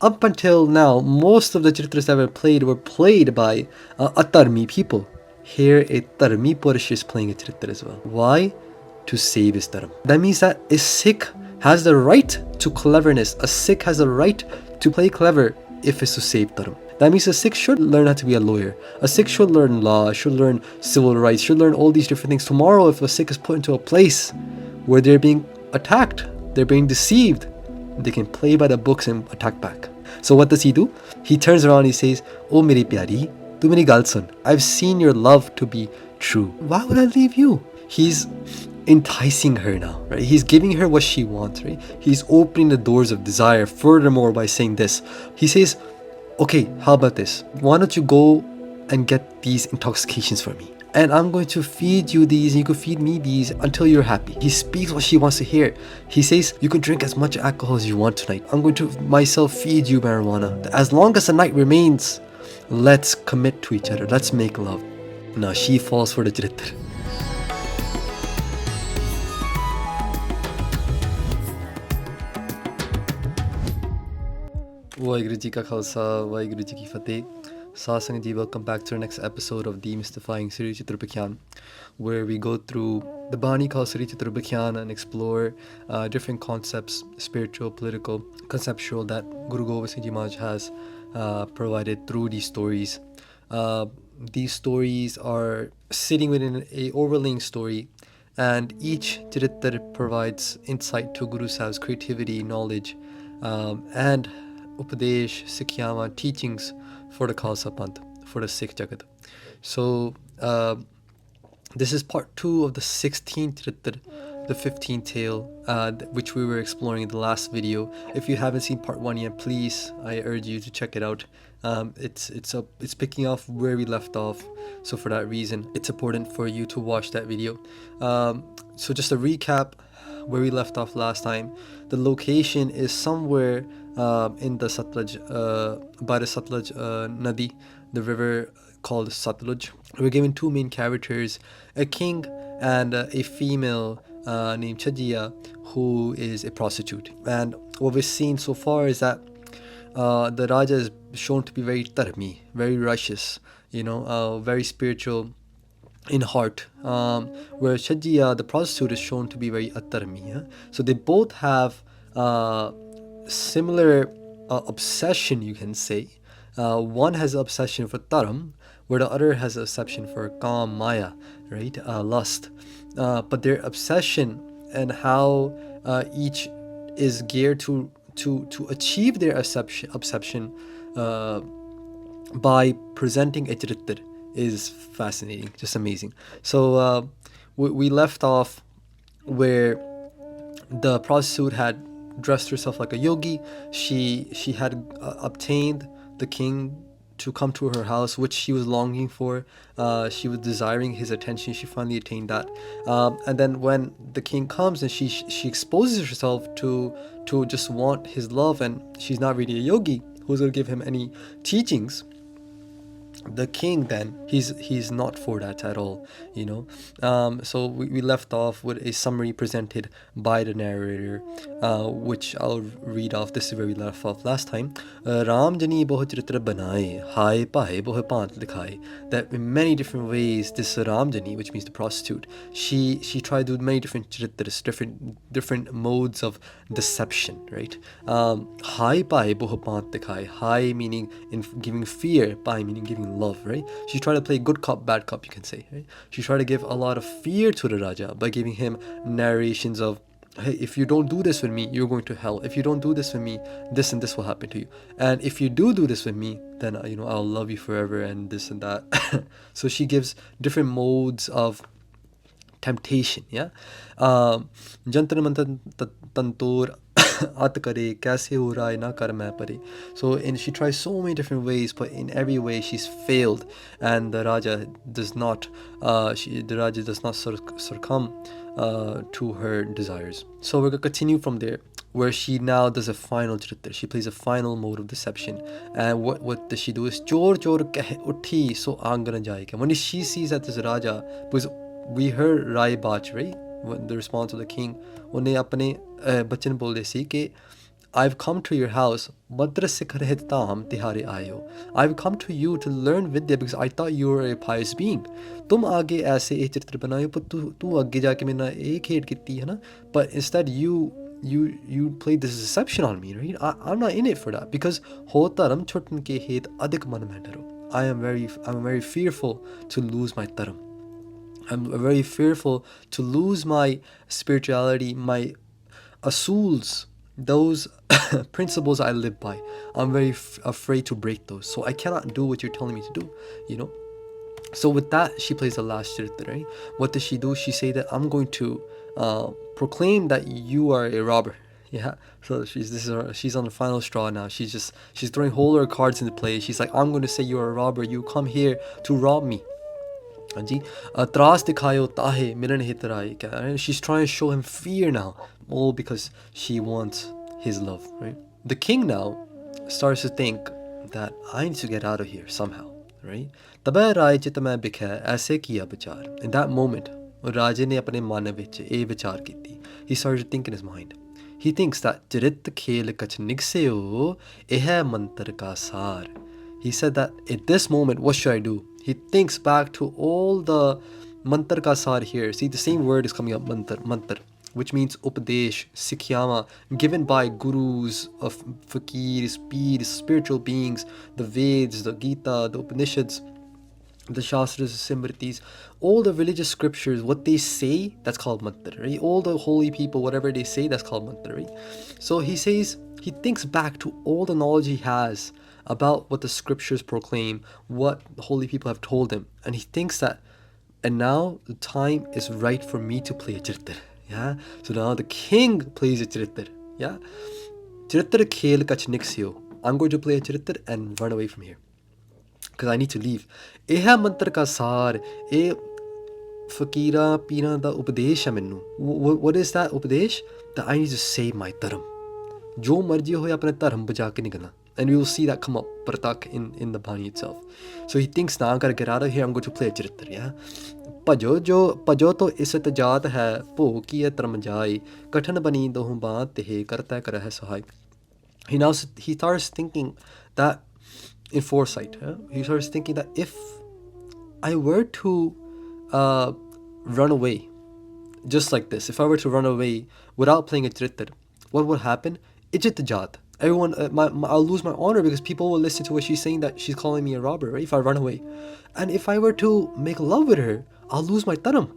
Up until now, most of the Charitras ever played were played by Atarmi people. Here, a Tarmi Purush is playing a Charitra as well. Why? To save his Dharam. That means that a Sikh has the right to cleverness. A Sikh has the right to play clever if it's to save Dharam. That means a Sikh should learn how to be a lawyer. A Sikh should learn law, should learn civil rights, should learn all these different things. Tomorrow, if a Sikh is put into a place where they're being attacked, they're being deceived, they can play by the books and attack back. So what does he do? He turns around and he says, "Oh meri pyari, tu meri gal sun. I've seen your love to be true. Why would I leave you?" He's enticing her now, right? He's giving her what she wants, right? He's opening the doors of desire furthermore by saying this. He says, "Okay, how about this? Why don't you go and get these intoxications for me? And I'm going to feed you these, and you can feed me these until you're happy." He speaks what she wants to hear. He says, "You can drink as much alcohol as you want tonight. I'm going to myself feed you marijuana. As long as the night remains, let's commit to each other. Let's make love." Now she falls for the Charitr. Waheguru Ji Ka Khalsa, Waheguru Ji Ki Fateh. Satsang Ji, welcome back to our next episode of Demystifying Charitropakhyan, where we go through the Bani called Charitropakhyan and explore different concepts, spiritual, political, conceptual, that Guru Gobind Singh Ji Maharaj has provided through these stories. These stories are sitting within a overlaying story, and each Charitar provides insight to Guru Sahib's creativity, knowledge, and Upadesh, Sikhyama, teachings for the Khalsa Panth, for the Sikh Jagat. So this is part 2 of the 16th Charitar, the 15th tale, which we were exploring in the last video. If you haven't seen part 1 yet, please, I urge you to check it out. It's picking off where we left off, so for that reason it's important for you to watch that video. So just a recap where we left off last time. The location is somewhere in the Sutlej, by the Sutlej Nadi, the river called Sutlej. We're given 2 main characters, a king and a female named Chijya, who is a prostitute. And what we've seen so far is that the Raja is shown to be very dharmi, very righteous, very spiritual in heart, where Chijya, the prostitute, is shown to be very adharmi. Yeah? So they both have similar obsession, you can say. One has an obsession for Dharam, where the other has an obsession for Kam, Maya, right? Lust. But their obsession and how each is geared to achieve their obsession by presenting a Charitar is fascinating, just amazing. So we left off where the prostitute had dressed herself like a yogi. She had obtained the king to come to her house, which she was longing for. She was desiring his attention. She finally attained that. And then when the king comes and she exposes herself to just want his love, and she's not really a yogi who's going to give him any teachings, the king then he's not for that at all. So we left off with a summary presented by the narrator, which I'll read off. This is where we left off last time. Ram jani boh charitra banaye, hai pae boh pant likhaye. That in many different ways, this Ram jani, which means the prostitute, she tried to do many different charitras, different modes of deception, right? Hai pae boh pant likhaye. Hai meaning in giving fear, pae meaning giving love, right? She tried to play good cop, bad cop, you can say, right? She tried to give a lot of fear to the Raja by giving him narrations of, hey, if you don't do this with me, you're going to hell. If you don't do this with me, this and this will happen to you. And if you do this with me, then I'll love you forever, and this and that. So she gives different modes of temptation, yeah. Jantar mantar tantor at kare kaise ho raha hai na kar main pare. So she tries so many different ways, but in every way she's failed, and the Raja does not succumb to her desires. So we're gonna continue from there, where she now does a final Charitar. She plays a final mode of deception. And what does she do is chor chor keh uthi so angana jayega. When she sees that this Raja, because we heard Rai Bach, right? The response of the king, ਉਹਨੇ ਆਪਣੇ ਬਚਨ ਬੋਲਦੇ ਸੀ ਕਿ I've come to your house. I've come to you to learn Vidya because I thought you were a pious being. तुम आगे ऐसे एक चरित्र बनाए पर तू आगे जाके मेरे ना एक खेड कीती है ना. But instead you played this deception on me, right? I'm not in it for that because ho dharam chutn ke het adik man mein daro. I'm very fearful to lose my dharam. I'm very fearful to lose my spirituality, my asuls, those principles I live by. I'm very afraid to break those. So I cannot do what you're telling me to do, you know? So with that, she plays the last charitra, right? What does she do? She say that I'm going to proclaim that you are a robber. Yeah. So she's on the final straw now. She's throwing all her cards into play. She's like, I'm going to say you're a robber. You come here to rob me. She's trying to show him fear now, all because she wants his love, right? The king now starts to think that I need to get out of here somehow, right? In that moment, Raja ne apne man vich eh vichar kiti. He started to think in his mind. He thinks that Charit khel kach nigseo eh mantar ka sar. He said that at this moment, what should I do? He thinks back to all the mantar ka sar here. See, the same word is coming up, mantar, which means upadesh, sikhyama, given by gurus of fakirs, peers, spiritual beings, the Veds, the Gita, the Upanishads, the Shastras, the Simritis, all the religious scriptures, what they say, that's called mantra, right? All the holy people, whatever they say, that's called mantra, right? So he says, he thinks back to all the knowledge he has about what the scriptures proclaim, what the holy people have told him. And he thinks that, and now the time is right for me to play a charitar. Yeah. So now the king plays a charitar. Yeah. Charitar khel kach niksyo. I'm going to play a charitar and run away from here, because I need to leave. Eha mantar ka sar, eh fakira pina da upadesh hai mainu. What is that upadesh? That I need to save my dharam. Jo marji hoye apne dharam baja ke nikalna. And we will see that come up pratak in the Bani itself. So he thinks, now I gotta get out of here, I'm going to play a charitar, yeah? Pajo to isat jaat hai, po kiya taram jai, kathan bani dohum baat tehe, karta kara hai sahai. He starts thinking that in foresight, yeah? He starts thinking that if I were to run away, just like this, if I were to run away without playing a charitar, what would happen? Ijit jaat. Everyone, I'll lose my honor because people will listen to what she's saying, that she's calling me a robber, right? If I run away. And if I were to make love with her, I'll lose my dharam.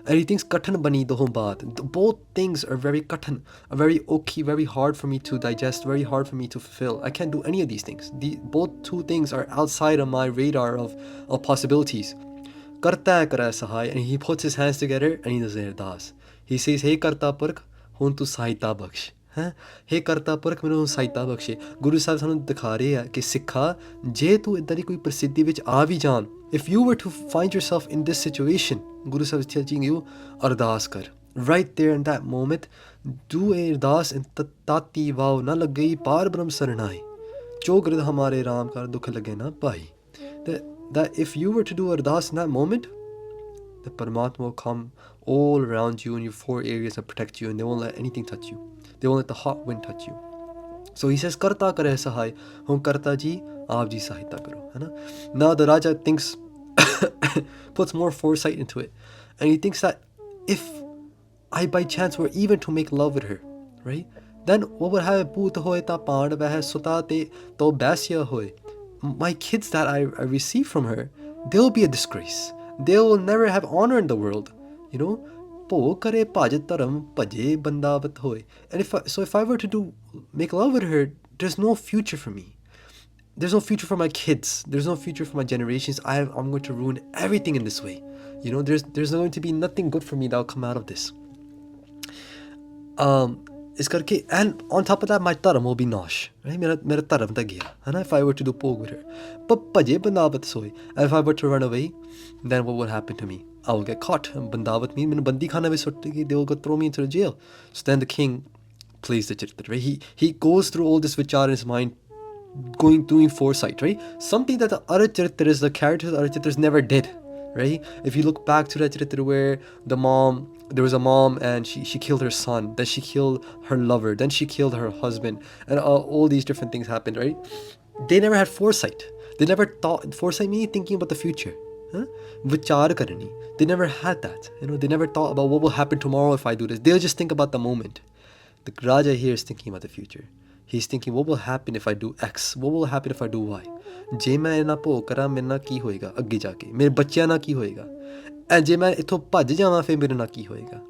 And he thinks kathan bani dohum baat. Both things are very kathan, very okay, very hard for me to digest, very hard for me to fulfill. I can't do any of these things. Both two things are outside of my radar of possibilities. Karta kara sahai, and he puts his hands together and he does ardas. He says, hey karta purkh, hun tu sahita baksh. हे करता पुरख मैनू सहायता बख्शे. गुरु साहब सानू दिखा रहे हैं कि सिखा जे तू इदां दी कोई प्रसिद्धि विच आ भी जान, if you were to find yourself in this situation, Guru Sahib is teaching you, ardas kar. Right there in that moment, do a ardas and tati vav na lag gayi par brahm sarnai. Jo grid hamare ram kar dukh lage na pai. That if you were to do ardas in that moment, the Paramatma will come all around you in your four areas and protect you, and they won't let anything touch you. They won't let the hot wind touch you. So he says, Karta kare sahai, hum karta ji, aap ji sahita karo. Now the Raja thinks, puts more foresight into it. And he thinks that if I by chance were even to make love with her, right? Then what would happen? Poot hoy ta paan vah suta te to basya hoy. My kids that I receive from her, they'll be a disgrace. They will never have honor in the world. You know? And if I were to make love with her, there's no future for me. There's no future for my kids. There's no future for my generations. I'm going to ruin everything in this way. You know, there's going to be nothing good for me that'll come out of this. And on top of that, my dharam will be nash. Right? Mera dharam ta gaya. If I were to do pog with her. And if I were to run away, then what would happen to me? I will get caught. Bandavat means bandi khana mein suttegi. They will go throw me into the jail. So then the king plays the charitar. Right? He goes through all this vichar in his mind, doing foresight. Right? Something that the other charitar is, the characters of the other charitar never did. right? If you look back to that Charitra where there was a mom and she killed her son, then she killed her lover, then she killed her husband, and all these different things happened, right? They never had foresight. They never thought, foresight means thinking about the future. Huh? Vichar karani. They never had that. They never thought about what will happen tomorrow if I do this. They'll just think about the moment. The Raja here is thinking about the future. He's thinking, what will happen if I do X? What will happen if I do Y? ਜੇ ਮੈਂ ਇਹਨਾਂ ਭੋਗ ਕਰਾਂ ਮੇਰੇ ਨਾਲ ਕੀ ਹੋਏਗਾ ਅੱਗੇ ਜਾ ਕੇ ਮੇਰੇ ਬੱਚਿਆਂ ਨਾਲ ਕੀ ਹੋਏਗਾ ਐਂਡ ਜੇ ਮੈਂ ਇੱਥੋਂ ਭੱਜ ਜਾਵਾਂ ਫਿਰ ਮੇਰੇ ਨਾਲ ਕੀ ਹੋਏਗਾ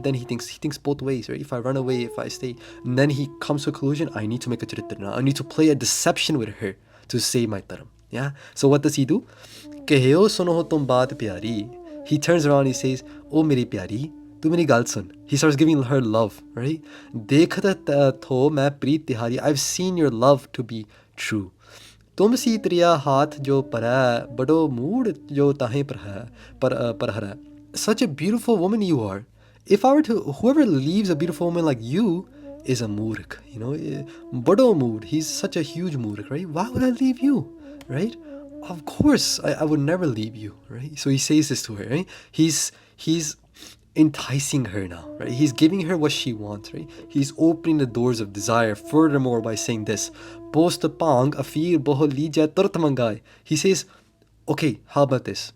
then he thinks both ways, right? If I run away, if I stay, and then he comes to a conclusion, I need to make a charitra now. I need to play a deception with her to save my dharam. Yeah. So what does he do? Keheo suno ho tum baat pyari. He turns around, he says, oh meri pyari, tu meri gal sun. He starts giving her love, right? Dekhta tho main preet tihari. I've seen your love to be true. तुम सी त्रिया हाथ जो पर है बड़ो mood जो ताहें पर हरा. Such a beautiful woman you are. If I were to, whoever leaves a beautiful woman like you is a murk, bado mood. He's such a huge murk, right? Why would I leave you, right? Of course, I would never leave you, right? So he says this to her, right? He's enticing her now, right? He's giving her what she wants, right? He's opening the doors of desire furthermore by saying this. Post pang afir boho lija turt mangai. He says, okay, how about this?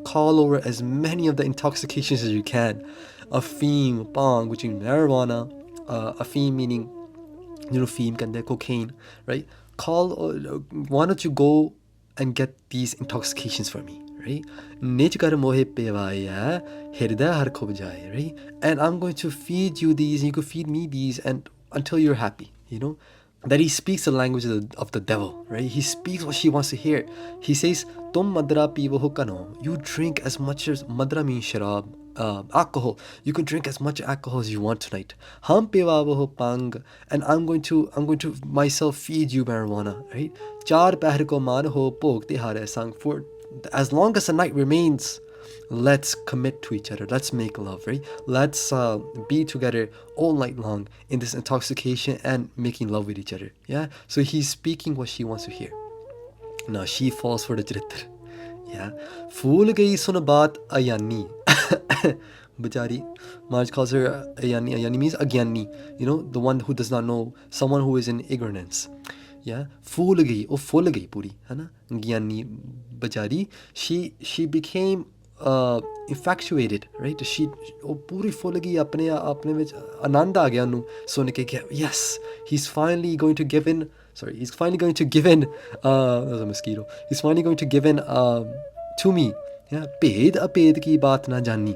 Call over as many of the intoxications as you can. Afim, pang, which means marijuana. Afim meaning, fim, cocaine, right? Why don't you go and get these intoxications for me, right? Nechkar mohe pevaya, hirda har khub jaye, right? And I'm going to feed you these, and you can feed me these, and until you're happy, That he speaks the language of the devil, right? He speaks what she wants to hear. He says, "Tum madra pivo ho kano." You drink as much as madra means sharab, alcohol. You can drink as much alcohol as you want tonight. Ham pevavo ho pang, and I'm going to myself feed you marijuana, right? Char pahar ko man ho pog tihare sang. For as long as the night remains, let's commit to each other. Let's make love, right? Let's be together all night long in this intoxication and making love with each other. Yeah. So he's speaking what she wants to hear. Now she falls for the charitra. Yeah. Fool gayi sun baat ayani. Bajari. Maharaj calls her ayani. Ayani means agyani. The one who does not know. Someone who is in ignorance. Yeah. Fool gayi. Oh, fool gayi puri. है ना? Gyani. Bajari. She became infatuated, right? She puri full gਈ ਆਪਣੇ ਵਿੱਚ ਆਨੰਦ ਆ ਗਿਆ ਉਹਨੂੰ ਸੁਣ ਕੇ ਕਿ yes, he's finally going to give in that was a mosquito. He's finally going to give in to me. Yeah, ਭੇਦ ਅਭੇਦ ਕੀ ਬਾਤ ਨਾ ਜਾਨੀ.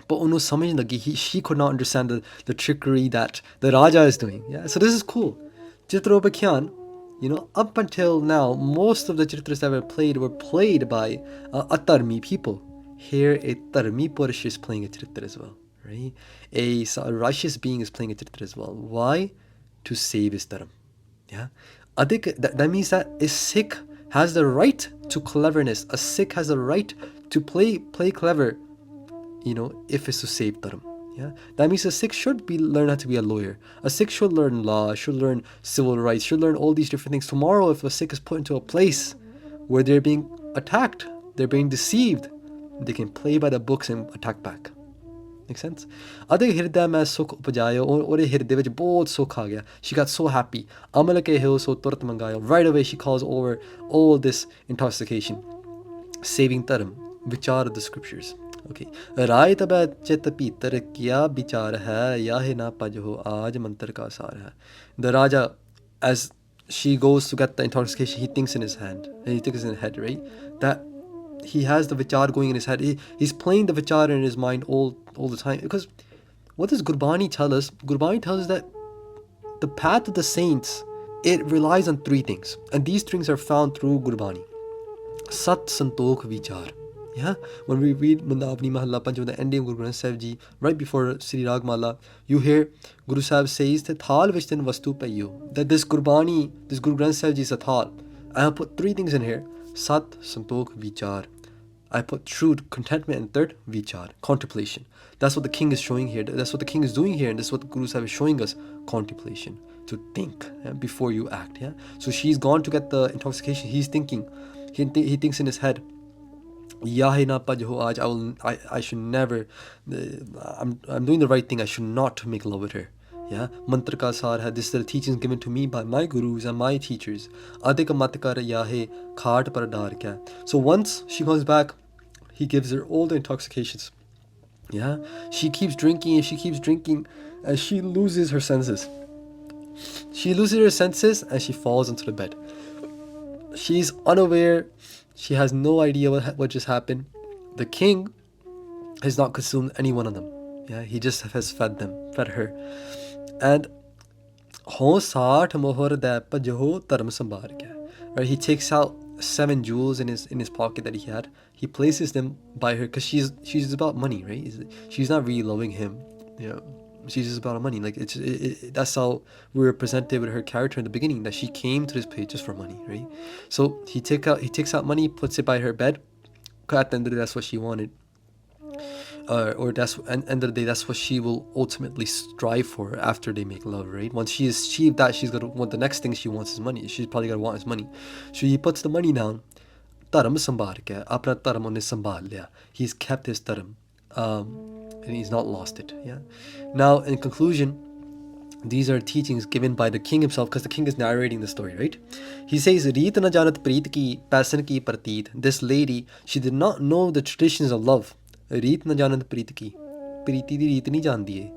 But ਉਹਨੂੰ ਸਮਝ ਲੱਗੀ, she could not understand the trickery that the Raja is doing. Yeah, so this is cool. Charitropakhyan, up until now, most of the Charitras that were played by atarmi people. Here, a tarmi Purush is playing a Charitra as well, right? A righteous being is playing a Charitra as well. Why? To save his dharam. Yeah? That means that a Sikh has the right to cleverness. A Sikh has the right to play clever, if it's to save dharam. Yeah? That means a Sikh should learn how to be a lawyer. A Sikh should learn law, should learn civil rights, should learn all these different things. Tomorrow, if a Sikh is put into a place where they're being attacked, they're being deceived, they can play by the books and attack back. Make sense? Ade hirda mein sukh upajayo, ore hirde vich bahut sukh aa gaya. She got so happy. Amal ke ho so turat mangayo. Right away she calls over all this intoxication. Saving dharam. Vichar of the scriptures. Okay. Rai tabha chit pitar kya vichar hai, yahe na pajho aaj mantar ka asar hai. The Raja, as she goes to get the intoxication, he thinks in his hand. And he thinks in his head, right? That he has the vichar going in his head. He's playing the vichar in his mind all the time. Because what does Gurbani tell us? Gurbani tells us that the path of the saints, it relies on three things. And these things are found through Gurbani. Sat Santokh Vichar. Yeah? When we read Mandavani Mahalla Pancham, the ending of Guru Granth Sahib Ji, right before Sri Rag Mala, you hear Guru Sahib says that Thal Vishtan Vastu Payo. That this Gurbani, this Guru Granth Sahib Ji is a thal. I have put three things in here. Sat, Santokh, Vichar. I put truth, contentment, and third, Vichar, contemplation. That's what the king is showing here. That's what the king is doing here. And that's what the Guru Sahib is showing us, contemplation. To think before you act. Yeah. So she's gone to get the intoxication. He's thinking. He thinks in his head, Yahe na pajho aaj, I should never, I'm doing the right thing, I should not make love with her. Yeah, mantra ka sar hai, this is the teachings given to me by my gurus and my teachers. Adhik mat kar yahe khaat par dar kya. So once she comes back, he gives her all the intoxications. Yeah, she keeps drinking and she keeps drinking, and she loses her senses. She loses her senses and she falls into the bed. She's unaware. She has no idea what just happened. The king has not consumed any one of them. Yeah, he just has fed them, fed her. And right, he takes out 7 jewels in his pocket that he had. He places them by her because she's about money, right? She's not really loving him. She's just about money. Like that's how we were presented with her character in the beginning, that she came to this place just for money, right? So he takes out money, puts it by her bed. At the end of the day, that's what she wanted. Or that's end of the day, that's what she will ultimately strive for after they make love, right? Once she has achieved that, she's gonna want, the next thing she wants is money. She's probably gonna want his money. So he puts the money down. Dharam sambhal ke, apna dharam unne sambhal liya. He's kept his dharam, and he's not lost it. Yeah. Now, in conclusion, these are teachings given by the king himself, because the king is narrating the story, right? He says, Reet na janat preet ki, pasan ki prateet. This lady, she did not know the traditions of love. ਰੀਤ ਨਾ ਜਾਣਨ ਪ੍ਰੀਤ ਕੀ, ਪ੍ਰੀਤੀ ਦੀ ਰੀਤ ਨਹੀਂ ਜਾਣਦੀ ਏ।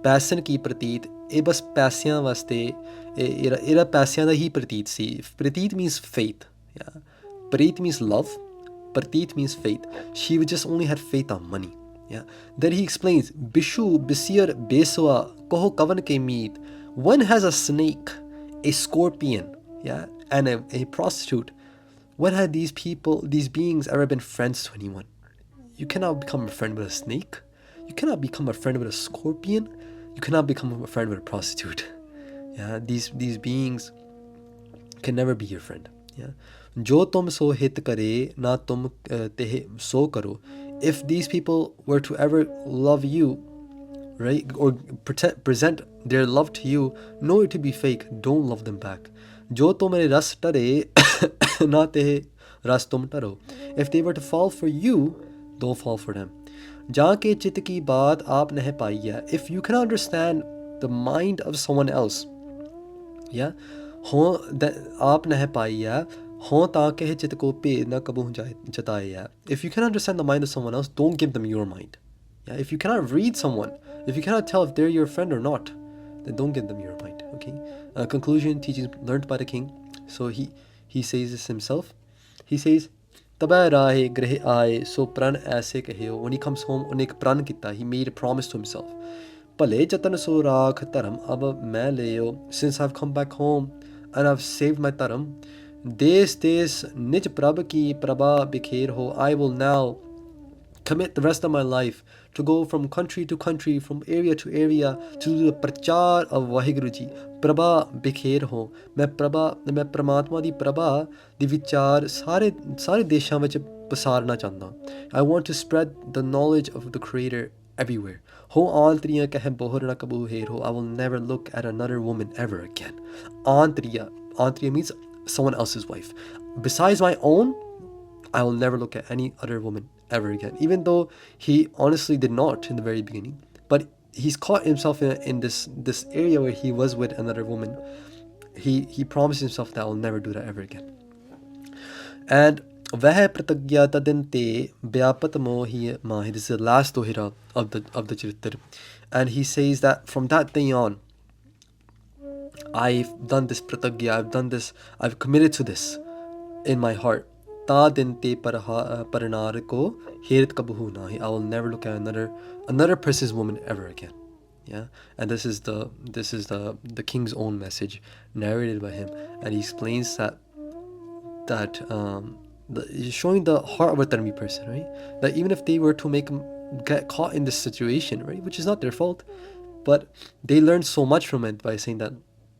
ਪੈਸਨ ਕੀ ਪ੍ਰਤੀਤ, ਇਹ ਬਸ ਪੈਸਿਆਂ ਵਾਸਤੇ, ਇਹਦਾ ਪੈਸਿਆਂ ਦਾ ਹੀ ਪ੍ਰਤੀਤ ਸੀ। ਪ੍ਰਤੀਤ means faith. Yeah. Preet means love. Prateet means faith. She just only had faith on money. Yeah. Then he explains, Bishu bisir beswa koho kavan ke meet. When has a snake, a scorpion, yeah, and a prostitute, when had these beings ever been friends to anyone? You cannot become a friend with a snake. You cannot become a friend with a scorpion. You cannot become a friend with a prostitute. Yeah, these beings can never be your friend. Yeah, jo tum so hit kare na tum tehe so karo. If these people were to ever love you, right, or present their love to you, know it to be fake. Don't love them back. Jo tumhare ras tare na tehe ras tum taro. If they were to fall for you, don't fall for them. Jaan ke chit ki baat aap nahi paiya. If you cannot understand the mind of someone else, yeah, aap nahi paiya, ta ke chit ko pe na kabu jataya. If you cannot understand the mind of someone else, don't give them your mind. Yeah, if you cannot read someone, if you cannot tell if they're your friend or not, then don't give them your mind. Okay. Conclusion, teachings learned by the king. So he says this himself. He says, Tabai greh aaye so pran aise kahyo. When he comes home, ਉਹਨੇ ਇੱਕ ਪ੍ਰਣ ਕੀਤਾ. He made a promise to himself. ਭਲੇ ਜਤਨ ਸੋ ਰਾਖ ਧਰਮ ਅਬ ਮੈਂ ਲਿਓ. Since I've come back home and I've saved my dharam, ਦੇਸ ਦੇਸ ਨਿਜ ਪ੍ਰਭ ਕੀ ਪ੍ਰਭਾ ਬਿਖੇਰ ਹੋ. I will now commit the rest of my life to go from country to country, from area to area, to do the prachar of Vaheguru Ji. Prabha bikher ho. मैं परमात्मा दी प्रभा दी विचार सारे देशां विच पसारना चाहता. I want to spread the knowledge of the Creator everywhere. Ho aantriya keh bohar na kabu her ho. I will never look at another woman ever again. Aantriya means someone else's wife. Besides my own, I will never look at any other woman ever again. Even though he honestly did not in the very beginning, but he's caught himself in this area where he was with another woman. He promised himself that I will never do that ever again. And वह प्रतिज्ञा तदिन ते व्यापत मोहि माहि. This is the last dohira of the Charitar, and he says that from that day on, I've done this pratigya, I've done this, I've committed to this in my heart. Ta din te paranar ko herit kabuhu nahi. I will never look at another person's woman ever again. Yeah, and this is the king's own message narrated by him, and he explains that showing the heart of a Dharmi person, right? That even if they were to get caught in this situation, right, which is not their fault, but they learned so much from it by saying that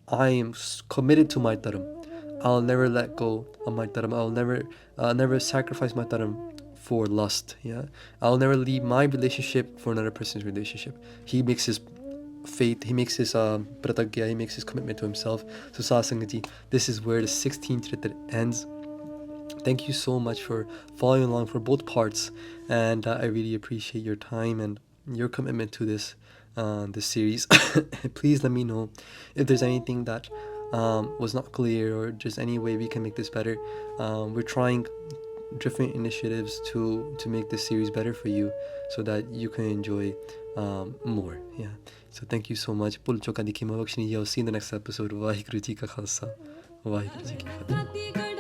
I am committed to my dharam. I'll never let go of my dharam. I'll never sacrifice my dharam for lust. Yeah, I'll never leave my relationship for another person's relationship. He makes his faith, he makes his pratagya, he makes his commitment to himself. So Sasangaji, this is where the 16th Charitar ends. thank you so much for following along for both parts, and I really appreciate your time and your commitment to this series. Please let me know if there's anything that was not clear, or just any way we can make this better. We're trying different initiatives to make this series better for you, so that you can enjoy more. Yeah. So thank you so much. I'll see you in the next episode. Waheguru Ji Ka Khalsa, Waheguru Ji Ki Fateh.